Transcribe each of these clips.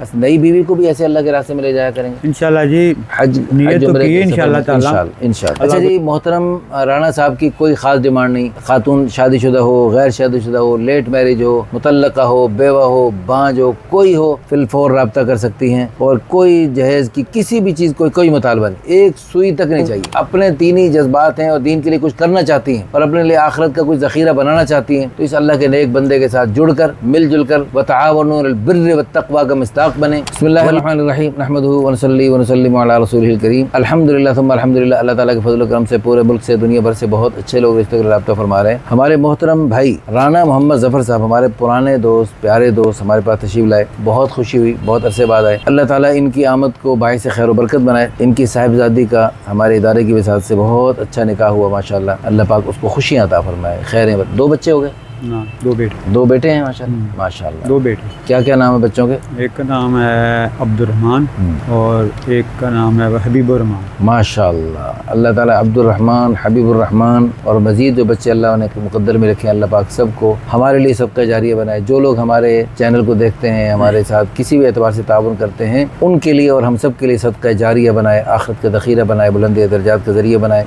बस नई बीवी को भी ऐसे अल्लाह के रास्ते में ले जाया करेंगे इंशाल्लाह जी। हज नियत तो की है इंशाल्लाह ताला। इंशाल्लाह। अच्छा जी, मोहतरम राणा साहब की कोई ख़ास डिमांड नहीं, खातून शादीशुदा हो, गैर शादीशुदा हो, लेट मैरिज हो, मुतल्लका हो, बेवा हो, बांझ हो, कोई हो, फिलफौर रब्ता कर सकती हैं और कोई जहेज़ की किसी भी चीज़ कोई मुतालबा नहीं, एक सुई तक नहीं चाहिए। अपने दीनी जज्बात हैं और दीन के लिए कुछ करना चाहती हैं और अपने लिए आखिरत का कुछ ज़ख़ीरा बनाना चाहती हैं, तो इस अल्लाह के नेक बंदे के साथ जुड़कर मिलजुल कर वतआवनु अलल बिर्रि वत्तक़वा का मिस्ताक़ बने। बिस्मिल्लाहिर्रहमानिर्रहीम नहमदुहु व नसल्ली व नुसल्लिमु अला रसूलिहिल करीम। अल्हम्दुलिल्लाह सुम्मा अल्हम्दुलिल्लाह। अल्लाह ताला के फज़ल व करम से पूरे मुल्क से, दुनिया भर से बहुत अच्छे लोग रिश्ते का रब्ता फरमा रहे हैं। हमारे मोहतरम भाई राना मोहम्मद ज़फ़र साहब, हमारे पुराने दोस्त, प्यारे दोस्त, हमारे पास तशरीफ़ लाए, बहुत खुशी हुई, बहुत अरसे बाद आए। अल्लाह ताला इनकी आमद को बाइस खैर व बरकत बनाए। इनकी साहिबजादी का हमारे इदारे की वसात से बहुत अच्छा निकाह हुआ माशाअल्लाह। अल्लाह पाक उसको खुशियाँ अता फरमाए, खैरें। 2 बच्चे हो गए? ना, 2 बेटे। 2 बेटे हैं माशाअल्लाह। माशाअल्लाह 2 बेटे। क्या क्या नाम है बच्चों के? एक का नाम है अब्दुर्रहमान और एक का नाम है हबीबुर्रहमान। माशाअल्लाह। अल्लाह ताला अब्दुर्रहमान, हबीबुर्रहमान और मज़ीद जो बच्चे अल्लाह ने मुक़द्दर में रखे, अल्लाह पाक सबको हमारे लिए सबका जारिया बनाए। जो लोग हमारे चैनल को देखते हैं, हमारे साथ किसी भी एतबार से ताउन करते हैं, उनके लिए और हम सब के लिए सबका जारिया बनाए, आखिरत का ज़ख़ीरा बनाए, बुलंद दर्जात का ज़रिया बनाए।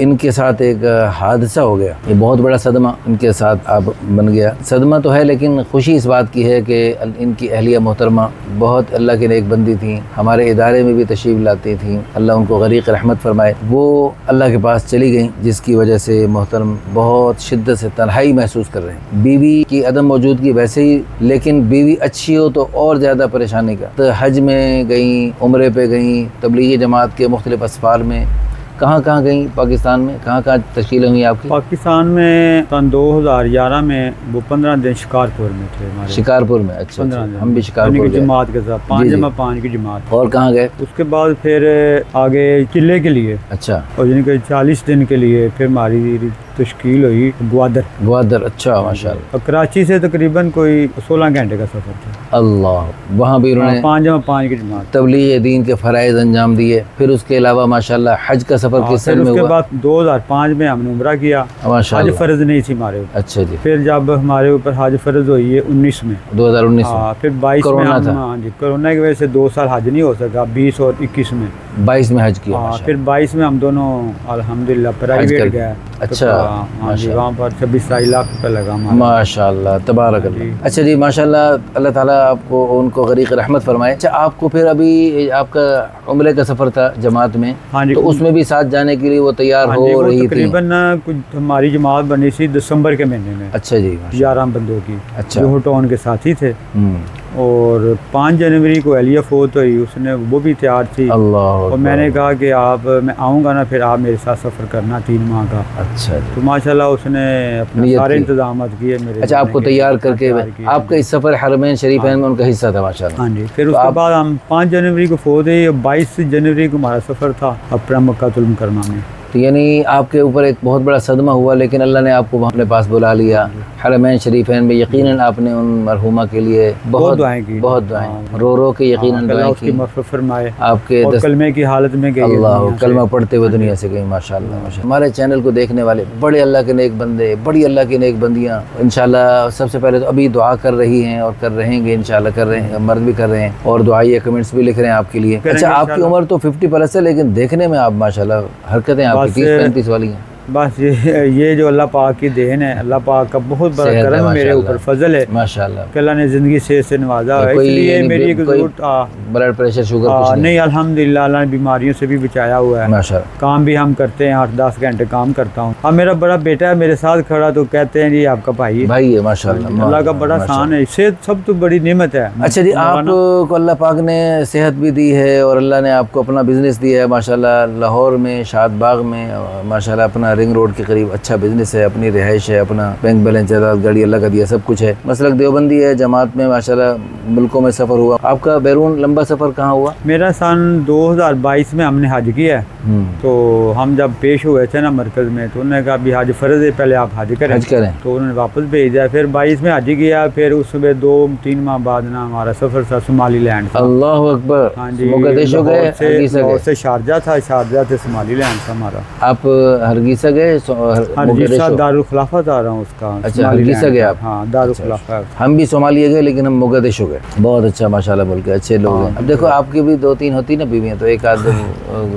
इनके साथ एक हादसा हो गया, ये बहुत बड़ा सदमा इनके साथ आप बन गया। सदमा तो है, लेकिन खुशी इस बात की है कि इनकी अहलिया मोहतरमा बहुत अल्लाह की नेक बंदी थी, हमारे इदारे में भी तशरीफ़ लाती थी। अल्लाह उनको गरीक़ रहमत फरमाए। वो अल्लाह के पास चली गई, जिसकी वजह से मोहतरम बहुत शिद्दत से तन्हाई महसूस कर रहे हैं। बीवी की अदम मौजूदगी वैसे ही, लेकिन बीवी अच्छी हो तो और ज़्यादा परेशानी का। तो हज में गई, उम्रे पे गई, तबलीगी जमात के मुख्तलिफ़ असफ़ार में, कहाँ कहाँ गई पाकिस्तान में, कहाँ कहाँ तश्कील हुई आपकी? पाकिस्तान में सन 2011 में वो 15 दिन शिकारपुर में थे हमारे। शिकारपुर में? अच्छा, 15 दिन हम भी शिकारपुर की जमात के साथ 5 की जमात। और कहाँ गए उसके बाद? फिर आगे किले के लिए। अच्छा। और यानी कि 40 दिन के लिए फिर हमारी तश्कील हुई ग्वादर। अच्छा माशाअल्लाह। और कराची से तकरीबन कोई 16 घंटे का सफ़र था। अल्लाह। वहाँ भी उन्होंने 5 की जमात तबलीग दीन के फ़राइज़ अंजाम दिए। फिर उसके अलावा माशाअल्लाह हज का सफ़र किस सन में हुआ? उसके बाद 2005 में हमने उम्रा किया। हज फ़र्ज नहीं थी हमारे ऊपर। अच्छा जी। फिर जब हमारे ऊपर हज फ़र्ज हुई है 19 में, 2019 में, फिर 22 में कोरोना था। हाँ जी, कोरोना की वजह से 2 साल हज नहीं हो सका। 20 और 21 में 22 में हज किया। फिर 22 में हम दोनों अल्हम्दुलिल्लाह प्राइवेट गए। अच्छा। हाँ जी, वहाँ पर 26 लाख रुपये लगा माशाअल्लाह, तबारक अल्लाह। अच्छा जी, माशाअल्लाह, अल्लाह ताला आपको उनको गरीक़ रहमत फरमाए। अच्छा, आपको फिर अभी आपका उम्रे का सफ़र था जमात में? हाँ जी। तो उसमें भी साथ जाने के लिए वो तैयार हो रही थी? तकरीबन कुछ हमारी जमात बनी थी दिसंबर के महीने में। अच्छा जी। 11 बंदों की। अच्छा। जो हुटौन के साथी थे। और 5 जनवरी को एलिया फोत हुई, उसने वो भी तैयार थी। अल्लाह। और मैंने कहा कि मैं आऊँगा ना, फिर आप मेरे साथ सफ़र करना 3 माह का। अच्छा। तो माशाल्लाह उसने अपने सारे इंतजाम किए मेरे। अच्छा, आपको तैयार करके आपका इस सफ़र हरमैन शरीफैन में उनका हिस्सा था माशाल्लाह। हाँ जी। फिर उसके बाद हम 5 जनवरी को फोत हुई, 22 जनवरी को हमारा सफ़र था अपना मक्कातुल मुकर्रमा में। तो यानी आपके ऊपर एक बहुत बड़ा सदमा हुआ, लेकिन अल्लाह ने आपको अपने पास बुला लिया। हरमैन शरीफैन में यकीनन आपने उन मरहुमा के लिए बहुत दुआएं की, बहुत दुआएं रो के यकीनन दुआएं की। मग़फ़िरत फरमाए। आपके कलमे की हालत में गई, अल्लाह कलमा पढ़ते हुए दुनिया से गई माशाअल्लाह। हमारे चैनल को देखने वाले बड़े अल्लाह के नेक बंदे, बड़ी अल्लाह की नेक बंदियाँ इंशाल्लाह सबसे पहले तो अभी दुआ कर रही हैं और कर रहेंगे इंशाल्लाह, कर रहे हैं, मर्द भी कर रहे हैं और दुआई कमेंट्स भी लिख रहे हैं आपके लिए। अच्छा, आपकी उम्र तो 50+ है, लेकिन देखने में आप माशाल्लाह हरकतें आपकी 30-35 वाली हैं। बस ये जो अल्लाह पाक की देन है, अल्लाह पाक का बहुत बड़ा करम मेरे ऊपर फजल है माशाल्लाह कि अल्लाह ने ज़िंदगी से नवाजा है। इसलिए मेरी ब्लड प्रेशर शुगर नहीं, अल्हम्दुलिल्लाह अल्लाह ने बीमारियों से भी बचाया हुआ है माशाल्लाह। काम भी हम करते हैं, 8-10 घंटे काम करता हूँ। अब मेरा बड़ा बेटा है मेरे साथ खड़ा, तो कहते हैं जी आपका भाई है माशाल्लाह। अल्लाह का बड़ा शान है, सेहत सब तो बड़ी नेमत है। अच्छा जी, आपको अल्लाह पाक ने सेहत भी दी है और अल्लाह ने आपको अपना बिजनेस दिया है माशाल्लाह। लाहौर में शादबाग में माशाल्लाह अपना रिंग रोड के करीब अच्छा बिजनेस है, अपनी रिहाइश है, अपना बैंक बैलेंस जायदाद गाड़ी अल्लाह का दिया सब कुछ है। मसलक देवबंदी है, जमात में माशाल्लाह मुल्कों में सफ़र हुआ। आपका बैरून लंबा सफ़र कहाँ हुआ? मेरा सन 2022 में हमने हज किया है। तो हम जब पेश हुए थे ना मरकज़ में, तो उन्होंने कहा अभी हज फ़र्ज़ है, पहले आप हज करें। तो उन्होंने वापस भेजा। फिर 22 में हज किया। फिर उसमें 2-3 माह बाद ना हमारा सफ़र था सोमालीलैंड। अल्लाह अकबर। हाँ जी, से शारजा था, शारजा से सोमालीलैंड था हमारा। आप हरगीसा गए? हरगीसा दारुल खिलाफत आ रहा हूँ उसका। अच्छा, हरगीसा गए आप? हाँ, दारुल खिलाफत। हम भी सोमालिया गए, लेकिन हम मोगादिशु गए। बहुत अच्छा माशाल्लाह बोल के, अच्छे लोग हैं। अब देखो आपकी भी 2-3 होती ना बीवियाँ, तो एक आध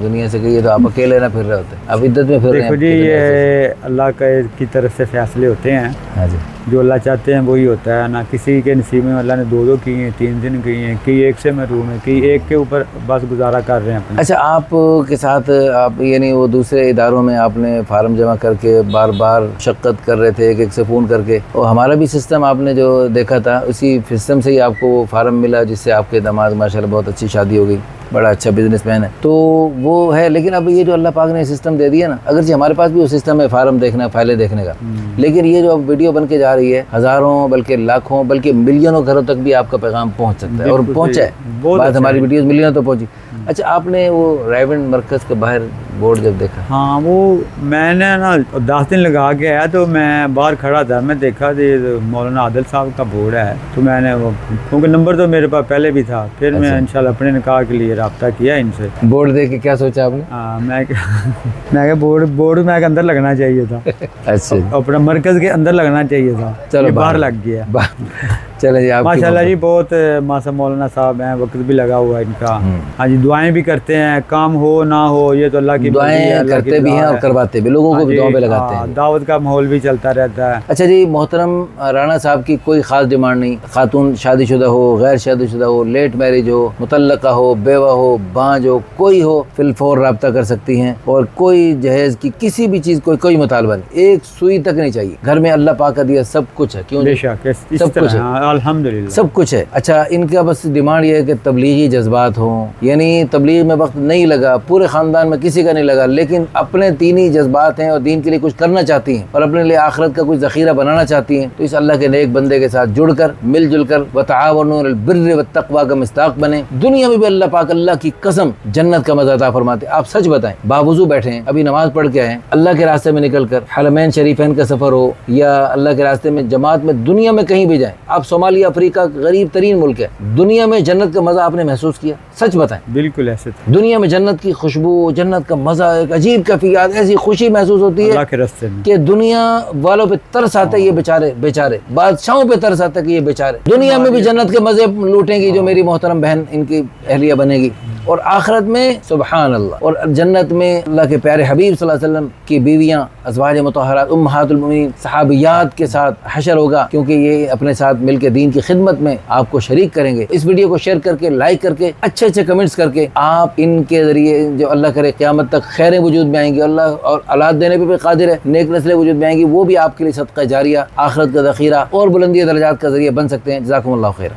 दुनिया से गई है, तो आप अकेले ना फिर रहे होते, अब इद्दत में फिर रहे हैं। देखो जी, ये अल्लाह की तरफ से फैसले होते हैं। हाँ जी, जो अल्लाह चाहते हैं वही होता है ना। किसी के नसीब में अल्लाह ने 2-2 की हैं, 3 दिन की हैं, कई एक से महरूम है, कई एक के ऊपर बस गुजारा कर रहे हैं अपने। अच्छा, आप के साथ आप यानी वो दूसरे इदारों में आपने फार्म जमा करके बार बार शक्कत कर रहे थे, एक से फ़ोन करके, और हमारा भी सिस्टम आपने जो देखा था उसी सिस्टम से ही आपको वो फार्म मिला, जिससे आपके दामाद माशाल्लाह बहुत अच्छी शादी हो गई, बड़ा अच्छा बिजनेसमैन है, तो वो है। लेकिन अब ये जो अल्लाह पाक ने सिस्टम दे दिया ना, अगर हमारे पास भी वो सिस्टम है फार्म देखना, फाइलें देखने का, लेकिन ये जो अब वीडियो बन के जा रही है, हज़ारों बल्कि लाखों बल्कि मिलियनों घरों तक भी आपका पैगाम पहुंच सकता है, और पहुंचा है। बात हमारी वीडियोस मिलियनों तो पहुंची। अच्छा, आपने वो रायबंद मरकज़ के बाहर बोर्ड जब देखा? हाँ, वो मैंने ना 10 दिन लगा के आया, तो मैं बाहर खड़ा था, मैं देखा तो मौलाना आदिल साहब का बोर्ड है, तो मैंने वो, क्योंकि नंबर तो मेरे पास पहले भी था, फिर मैं इंशाल्लाह अपने निकाह के लिए रब्ता किया इनसे। बोर्ड देख के क्या सोचा आपने? हाँ, मैं बोर्ड में अंदर लगना चाहिए था। अच्छा, अपना मरकज़ के अंदर लगना चाहिए था, चलो बाहर लग गया। चले जी, माशाल्लाह जी, बहुत माशा मौलाना साहब हैं, वक्त भी लगा हुआ है इनका। हाँ जी, दुआएं भी करते हैं, काम हो ना हो ये तो अल्लाह की दुआएं करते भी हैं और करवाते भी, लोगों को भी दुआओं पे लगाते हैं। दावत का माहौल भी चलता रहता है। अच्छा जी, मोहतरम राणा साहब की कोई ख़ास डिमांड नहीं, खातून शादीशुदा हो, गैर शादीशुदा हो, लेट मैरिज हो, मुतल्लका हो, बेवा हो, बांझ हो, कोई हो, फिलफौर रब्ता कर सकती हैं, और कोई जहेज की किसी भी चीज़ कोई मुतालबा नहीं, एक सुई तक नहीं चाहिए। घर में अल्लाह पाक का दिया सब कुछ है, क्यों? बेशक, सब कुछ है, अल्हम्दुलिल्लाह सब कुछ है। अच्छा, इनका बस डिमांड ये है कि तबलीगी जज्बात हों, यानी तबलीग में वक्त नहीं लगा, पूरे ख़ानदान में किसी का नहीं लगा, लेकिन अपने दीनी जज्बात हैं और दीन के लिए कुछ करना चाहती हैं और अपने लिए आखिरत का कुछ ज़ख़ीरा बनाना चाहती हैं, तो इस अल्लाह के नेक बंदे के साथ जुड़कर मिलजुल कर वतआवनु अलल बिर्रि वत्तक़वा का मिस्ताक बने। दुनिया में भी अल्लाह पाक, अल्लाह की कसम, जन्नत का मज़ा अता फरमाते। आप सच बताएं, बावुज़ू बैठे हैं, अभी नमाज पढ़ के आए, अल्लाह के रास्ते में निकल कर हरमैन शरीफैन का सफ़र हो या अल्लाह के रास्ते में जमात में, दुनिया में कहीं भी जाएं, आप सोमालिया, अफ्रीका, गरीब तरीन मुल्क है, दुनिया में जन्नत का मज़ा आपने महसूस किया? सच बताएं। बिल्कुल ऐसे दुनिया में जन्नत की खुशबू, जन्नत का मज़ा, एक अजीब कैफियत, ऐसी खुशी महसूस होती है अल्लाह के रास्ते में कि दुनिया वालों पे तरस आता है, ये बेचारे बादशाहों पे तरस आता है कि ये बेचारे दुनिया में भी जन्नत के मज़े लूटेंगी जो मेरी मोहतरम बहन इनकी अहलिया बनेगी, और आखिरत में सुबहान अल्लाह, और जन्नत में अल्लाह के प्यारे हबीब सल्लल्लाहु अलैहि वसल्लम की बीवियाँ अज़वाज मुतहहरात उम्महातुल मोमिनीन सहाबियात के साथ हशर होगा, क्योंकि ये अपने साथ मिलकर दीन की खिदमत में आपको शरीक करेंगे। इस वीडियो को शेयर करके, लाइक करके, अच्छे अच्छे कमेंट्स करके, आप इनके ज़रिए जो अल्लाह करे क़यामत तक खैरें वजूद में आएंगी, अल्लाह और औलाद देने पर भी कादिर है, नेक नस्लें वजूद में आएंगी, वो भी आपके लिए सदका जारिया, आखिरत का ज़ख़ीरा और बुलंदी दर्जात का ज़रिया बन सकते हैं। जज़ाकुमुल्लाहु खैर।